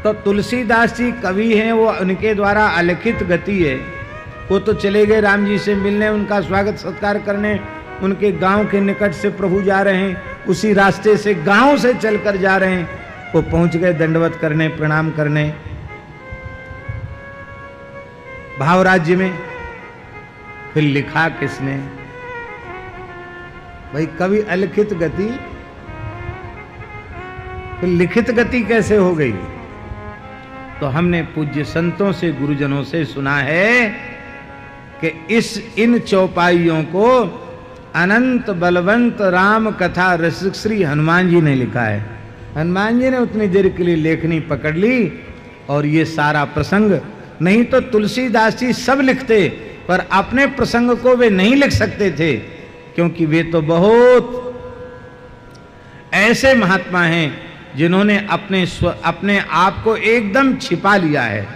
तो तुलसीदास जी कवि हैं, वो उनके द्वारा अलिखित गति है। वो तो चले गए राम जी से मिलने, उनका स्वागत सत्कार करने, उनके गांव के निकट से प्रभु जा रहे हैं, उसी रास्ते से गांव से चलकर जा रहे हैं, वो पहुंच गए दंडवत करने, प्रणाम करने भाव राज्य में। फिर लिखा किसने भाई? कवि अलिखित गति, फिर लिखित गति कैसे हो गई? तो हमने पूज्य संतों से, गुरुजनों से सुना है कि इन चौपाइयों को अनंत बलवंत राम कथा रसिक श्री हनुमान जी ने लिखा है। हनुमान जी ने उतनी देर के लिए लेखनी पकड़ ली और ये सारा प्रसंग, नहीं तो तुलसीदास जी सब लिखते, पर अपने प्रसंग को वे नहीं लिख सकते थे, क्योंकि वे तो बहुत ऐसे महात्मा हैं जिन्होंने अपने आप को एकदम छिपा लिया है?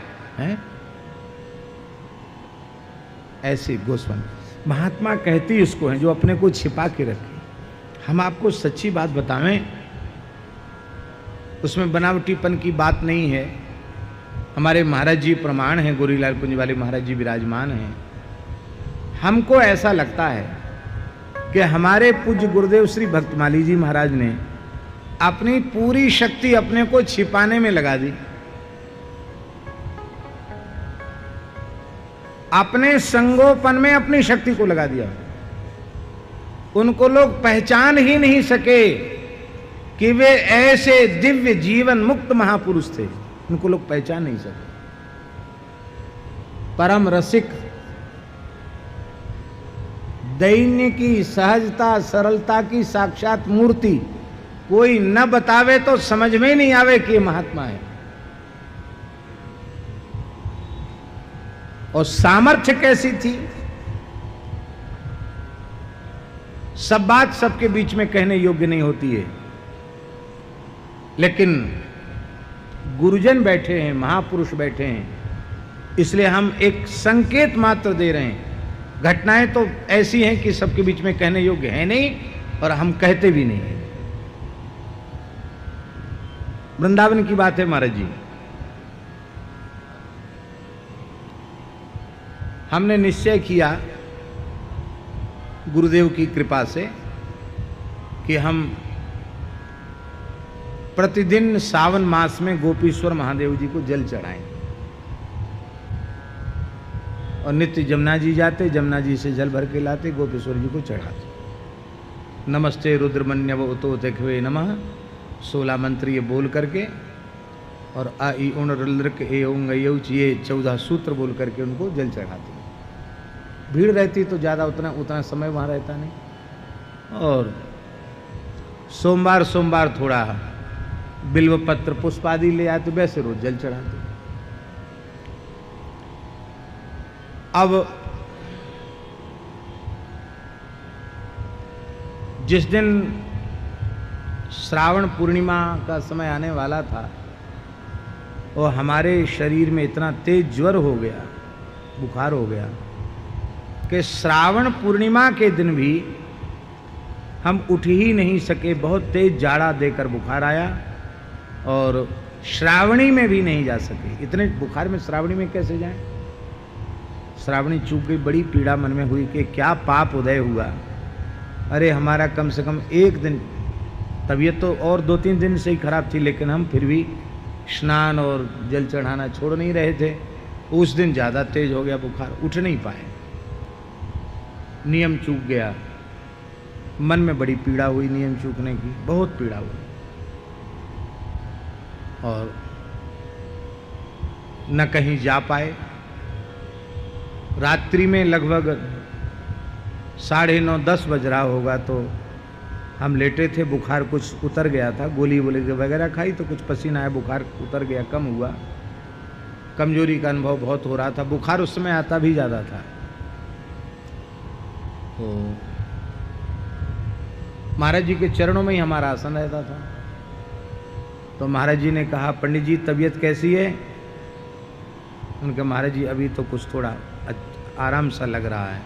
ऐसे गोस्वामी महात्मा कहती उसको हैं जो अपने को छिपा के रखे। हम आपको सच्ची बात बतावें, उसमें बनावटीपन की बात नहीं है। हमारे महाराज जी प्रमाण हैं, गोरीलाल कुंज वाले महाराज जी विराजमान हैं। हमको ऐसा लगता है कि हमारे पूज्य गुरुदेव श्री भक्तमाली जी महाराज ने अपनी पूरी शक्ति अपने को छिपाने में लगा दी। अपने संगोपन में अपनी शक्ति को लगा दिया। उनको लोग पहचान ही नहीं सके कि वे ऐसे दिव्य जीवन मुक्त महापुरुष थे। उनको लोग पहचान नहीं सके। परम रसिक, दैन्य की सहजता सरलता की साक्षात मूर्ति, कोई न बतावे तो समझ में नहीं आवे कि ये महात्मा है। और सामर्थ्य कैसी थी, सब बात सबके बीच में कहने योग्य नहीं होती है, लेकिन गुरुजन बैठे हैं, महापुरुष बैठे हैं, इसलिए हम एक संकेत मात्र दे रहे हैं। घटनाएं तो ऐसी हैं कि सबके बीच में कहने योग्य है नहीं, और हम कहते भी नहीं। वृंदावन की बात है महाराज जी। हमने निश्चय किया गुरुदेव की कृपा से कि हम प्रतिदिन सावन मास में गोपीश्वर महादेव जी को जल चढ़ाएं, और नित्य जमुना जी जाते, जमुना जी से जल भर के लाते, गोपेश्वर जी को चढ़ाते। नमस्ते रुद्रमन्यव उतो देखवे नमः 16 मंत्र ये बोल करके, और आ ई उण रुद्रक ए उंग ये 14 सूत्र बोल करके उनको जल चढ़ाते। भीड़ रहती तो ज़्यादा उतना समय वहाँ रहता नहीं, और सोमवार सोमवार थोड़ा बिल्व पत्र पुष्प आदि ले आए, तो वैसे रोज जल चढ़ाते। अब जिस दिन श्रावण पूर्णिमा का समय आने वाला था, और हमारे शरीर में इतना तेज ज्वर हो गया, बुखार हो गया, कि श्रावण पूर्णिमा के दिन भी हम उठ ही नहीं सके। बहुत तेज जाड़ा देकर बुखार आया, और श्रावणी में भी नहीं जा सके। इतने बुखार में श्रावणी में कैसे जाएं? श्रावणी चूक गई, बड़ी पीड़ा मन में हुई कि क्या पाप उदय हुआ। अरे हमारा कम से कम एक दिन, तबीयत तो और 2-3 दिन से ही खराब थी, लेकिन हम फिर भी स्नान और जल चढ़ाना छोड़ नहीं रहे थे। उस दिन ज़्यादा तेज हो गया बुखार, उठ नहीं पाए, नियम चूक गया। मन में बड़ी पीड़ा हुई नियम चूकने की, बहुत पीड़ा हुई, और न कहीं जा पाए। रात्रि में लगभग 9:30-10 बज रहा होगा, तो हम लेटे थे, बुखार कुछ उतर गया था, गोली वगैरह खाई तो कुछ पसीना आया, बुखार उतर गया, कम हुआ। कमजोरी का अनुभव बहुत हो रहा था, बुखार उस समय आता भी ज़्यादा था। तो महाराज जी के चरणों में ही हमारा आसन रहता था। तो महाराज जी ने कहा, पंडित जी तबीयत कैसी है? उनके महाराज जी अभी तो कुछ थोड़ा आराम सा लग रहा है।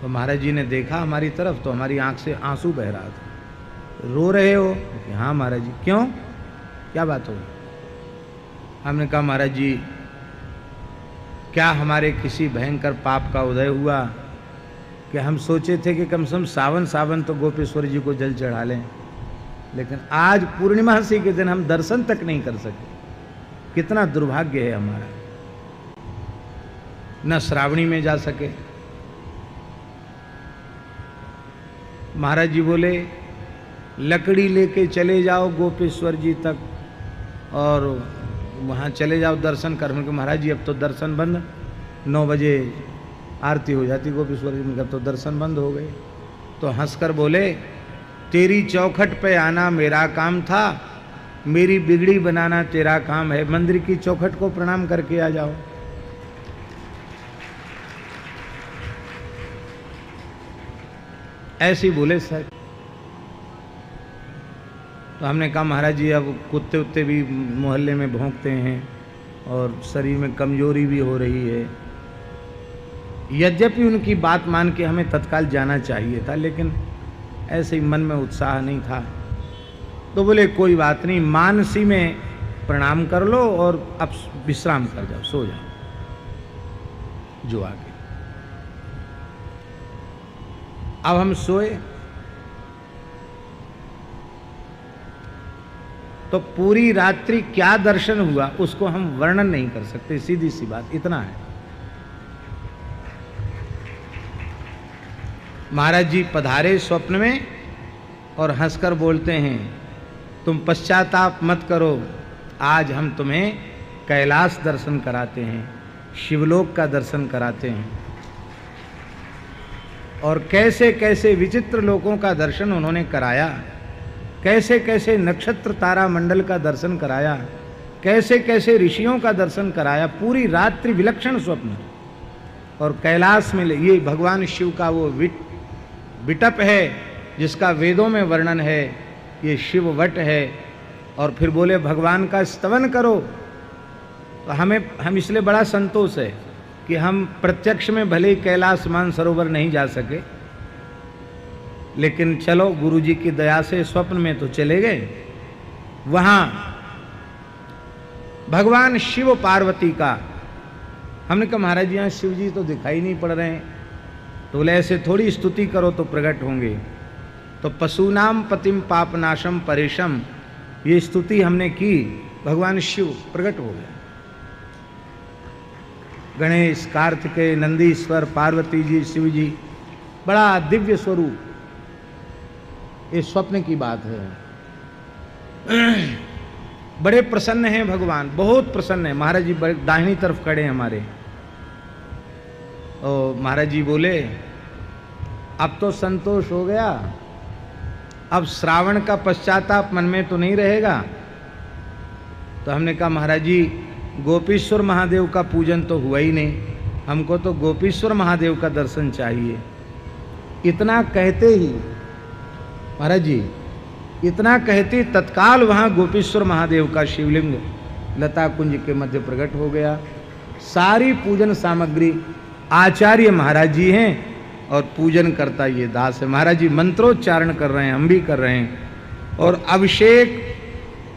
तो महाराज जी ने देखा हमारी तरफ, तो हमारी आंख से आंसू बह रहा था। रो रहे हो? हाँ महाराज जी। क्यों, क्या बात हो? हमने कहा महाराज जी क्या हमारे किसी भयंकर पाप का उदय हुआ कि हम सोचे थे कि कम से कम सावन सावन तो गोपेश्वर जी को जल चढ़ा लें, लेकिन आज पूर्णिमासी के दिन हम दर्शन तक नहीं कर सके। कितना दुर्भाग्य है हमारा, न श्रावणी में जा सके। महाराज जी बोले लकड़ी लेके चले जाओ गोपेश्वर जी तक और वहाँ चले जाओ दर्शन कर। उनके महाराज जी अब तो दर्शन बंद, 9 बजे आरती हो जाती गोपेश्वर जी में, अब तो दर्शन बंद हो गए। तो हंसकर बोले तेरी चौखट पे आना मेरा काम था, मेरी बिगड़ी बनाना तेरा काम है, मंदिर की चौखट को प्रणाम करके आ जाओ। ऐसे ही बोले सर। तो हमने कहा महाराज जी अब कुत्ते उत्ते भी मोहल्ले में भौंकते हैं और शरीर में कमजोरी भी हो रही है। यद्यपि उनकी बात मान के हमें तत्काल जाना चाहिए था, लेकिन ऐसे ही मन में उत्साह नहीं था। तो बोले कोई बात नहीं, मानसी में प्रणाम कर लो और अब विश्राम कर जाओ, सो जाओ जो आगे। अब हम सोए तो पूरी रात्रि क्या दर्शन हुआ उसको हम वर्णन नहीं कर सकते, सीधी सी बात इतना है। महाराज जी पधारे स्वप्न में और हंसकर बोलते हैं तुम पश्चाताप मत करो, आज हम तुम्हें कैलाश दर्शन कराते हैं, शिवलोक का दर्शन कराते हैं। और कैसे कैसे विचित्र लोकों का दर्शन उन्होंने कराया, कैसे कैसे नक्षत्र तारा मंडल का दर्शन कराया, कैसे कैसे ऋषियों का दर्शन कराया। पूरी रात्रि विलक्षण स्वप्न। और कैलाश में ये भगवान शिव का वो विटप है जिसका वेदों में वर्णन है, ये शिव वट है। और फिर बोले भगवान का स्तवन करो। तो हम इसलिए बड़ा संतोष है कि हम प्रत्यक्ष में भले ही कैलाश मानसरोवर नहीं जा सके, लेकिन चलो गुरु जी की दया से स्वप्न में तो चले गए। वहां भगवान शिव पार्वती का, हमने कहा महाराज जी यहाँ शिव जी तो दिखाई नहीं पड़ रहे हैं। तो बोले ऐसे थोड़ी स्तुति करो तो प्रकट होंगे। तो पशुनाम पतिम पापनाशम परेशम, ये स्तुति हमने की, भगवान शिव प्रकट हो गए। गणेश, कार्तिकेय, नंदीश्वर, पार्वती जी, शिव जी, बड़ा दिव्य स्वरूप। ये स्वप्न की बात है। बड़े प्रसन्न हैं भगवान, बहुत प्रसन्न है। महाराज जी दाहिनी तरफ खड़े हैं हमारे। और महाराज जी बोले अब तो संतोष हो गया, अब श्रावण का पश्चाताप मन में तो नहीं रहेगा। तो हमने कहा महाराज जी गोपीश्वर महादेव का पूजन तो हुआ ही नहीं, हमको तो गोपीश्वर महादेव का दर्शन चाहिए। इतना कहते ही महाराज जी, इतना कहते तत्काल वहाँ गोपीश्वर महादेव का शिवलिंग लता कुंज के मध्य प्रकट हो गया। सारी पूजन सामग्री आचार्य महाराज जी हैं और पूजन करता ये दास है। महाराज जी मंत्रोच्चारण कर रहे हैं, हम भी कर रहे हैं। और अभिषेक,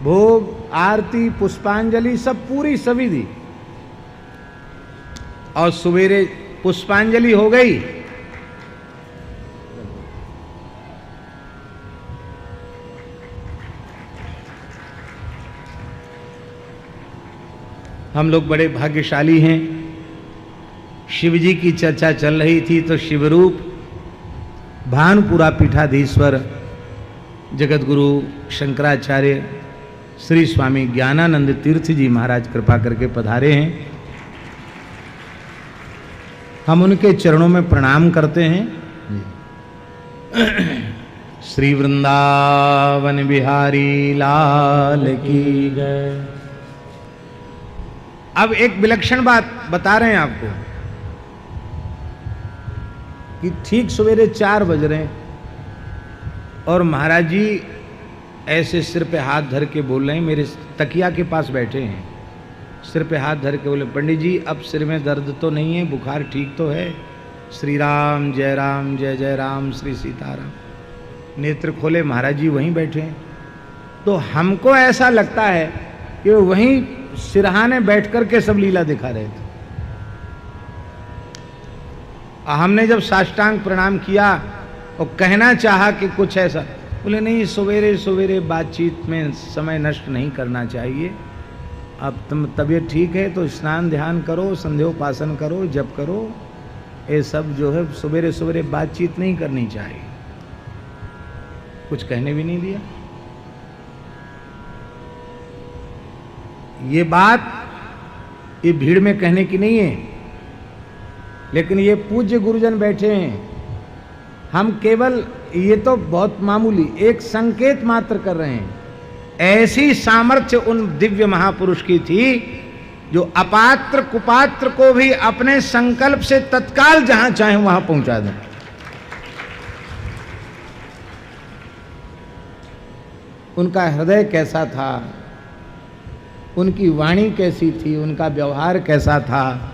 भोग, आरती, पुष्पांजलि सब पूरी सविधि। और सवेरे पुष्पांजलि हो गई। हम लोग बड़े भाग्यशाली हैं। शिव जी की चर्चा चल रही थी तो शिवरूप भानपुरा पीठाधीश्वर जगतगुरु शंकराचार्य श्री स्वामी ज्ञानानंद तीर्थ जी महाराज कृपा करके पधारे हैं। हम उनके चरणों में प्रणाम करते हैं। श्री वृंदावन बिहारी लाल की जय। अब एक विलक्षण बात बता रहे हैं आपको कि ठीक सवेरे 4 बज रहे हैं और महाराज जी ऐसे सिर पे हाथ धर के बोल रहे हैं। मेरे तकिया के पास बैठे हैं, सिर पे हाथ धर के बोले पंडित जी अब सिर में दर्द तो नहीं है, बुखार ठीक तो है? श्री राम जय जय राम, श्री सीताराम। नेत्र खोले, महाराज जी वहीं बैठे हैं। तो हमको ऐसा लगता है कि वहीं सिरहाने बैठ कर के सब लीला दिखा रहे थे। हमने जब साष्टांग प्रणाम किया और कहना चाहा कि कुछ ऐसा, बोले नहीं, सवेरे सवेरे बातचीत में समय नष्ट नहीं करना चाहिए। अब तुम तबीयत ठीक है तो स्नान ध्यान करो, संध्योपासन करो, जप करो, ये सब जो है सवेरे सवेरे बातचीत नहीं करनी चाहिए। कुछ कहने भी नहीं दिया। ये बात ये भीड़ में कहने की नहीं है, लेकिन ये पूज्य गुरुजन बैठे हैं, हम केवल ये तो बहुत मामूली एक संकेत मात्र कर रहे हैं। ऐसी सामर्थ्य उन दिव्य महापुरुष की थी जो अपात्र कुपात्र को भी अपने संकल्प से तत्काल जहां चाहे वहां पहुंचा दें। उनका हृदय कैसा था, उनकी वाणी कैसी थी, उनका व्यवहार कैसा था,